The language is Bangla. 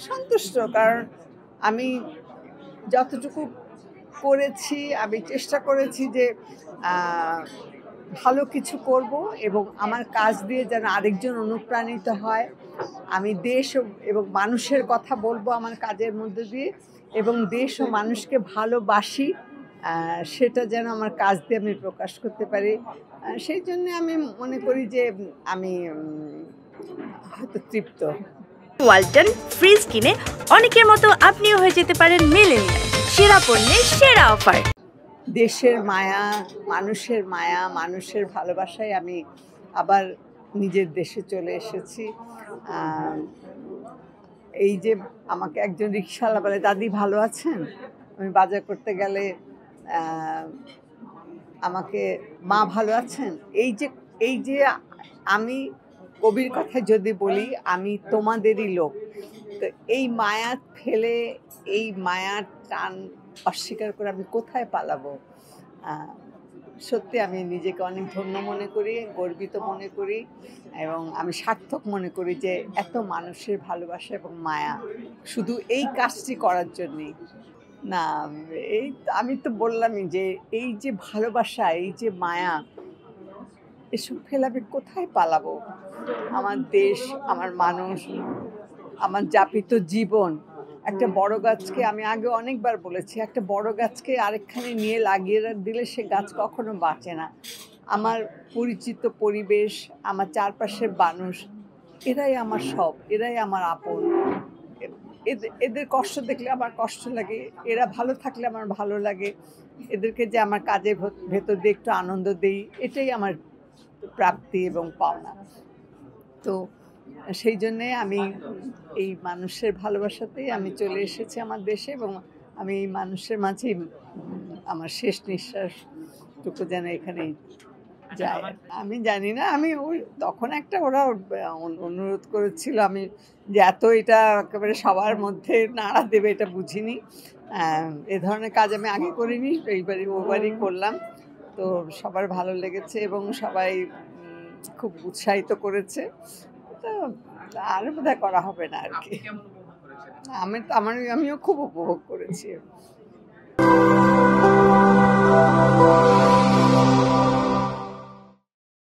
সন্তুষ্ট, কারণ আমি যতটুকু করেছি, আমি চেষ্টা করেছি যে আহ, ভালো কিছু করব এবং আমার কাজ দিয়ে যেন আরেকজন অনুপ্রাণিত হয়। আমি দেশ এবং মানুষের কথা বলবো আমার কাজের মধ্যে দিয়ে, এবং দেশ ও মানুষকে ভালোবাসি, সেটা যেন আমার কাজ দিয়ে আমি প্রকাশ করতে পারি। সেই জন্য আমি মনে করি যে আমি হয়তো তৃপ্ত। ওয়ালটন ফ্রিজ কিনে অনেকের মতো আপনিও হয়ে যেতে পারেন মিলেনিয়াল। সেরা পণ্যের সেরা অফার। দেশের মায়া, মানুষের মায়া, মানুষের ভালোবাসায় আমি আবার নিজের দেশে চলে এসেছি। এই যে আমাকে একজন রিকশাওয়ালা বলে, দাদি ভালো আছেন? আমি বাজার করতে গেলে আমাকে, মা ভালো আছেন? এই যে আমি কবির কথা যদি বলি, আমি তোমাদেরই লোক। তো এই মায়া ফেলে, এই মায়ার টান অস্বীকার করে আমি কোথায় পালাবো? সত্যি আমি নিজেকে অনেক ধন্য মনে করি, গর্বিত মনে করি, এবং আমি সার্থক মনে করি যে এত মানুষের ভালোবাসা এবং মায়া শুধু এই কাজটি করার জন্যেই না। এই আমি তো বললামই যে এই যে ভালোবাসা, এই যে মায়া, এসব ফেলে আমি কোথায় পালাবো? আমার দেশ, আমার মানুষ, আমার যাপিত জীবন। একটা বড় গাছকে, আমি আগে অনেকবার বলেছি, একটা বড় গাছকে আরেকখানে নিয়ে লাগিয়ে দিলে সে গাছ কখনো বাঁচে না। আমার পরিচিত পরিবেশ, আমার চারপাশের মানুষ, এরাই আমার সব, এরাই আমার আপন। এদের কষ্ট দেখলে আমার কষ্ট লাগে, এরা ভালো থাকলে আমার ভালো লাগে। এদেরকে যে আমার কাজের ভেতর দিয়ে একটু আনন্দ দেই, এটাই আমার প্রাপ্তি এবং পাওনা। তো সেই জন্যে আমি এই মানুষের ভালোবাসাতেই আমি চলে এসেছি আমার দেশে, এবং আমি এই মানুষের মাঝেই আমার শেষ নিঃশ্বাসটুকু যেন এখানেই যায়। আমি জানি না, আমি ওই তখন একটা ওরা অনুরোধ করেছিল, আমি যে এত এটা একেবারে সবার মধ্যে নাড়া দেবে এটা বুঝিনি। এ ধরনের কাজ আমি আগে করিনি, এইবারই ওবারই করলাম। তো সবার ভালো লেগেছে এবং সবাই খুব উৎসাহিত করেছে। তো আর বোধহয় করা হবে না আর কি। আমিও খুব উপভোগ করেছি।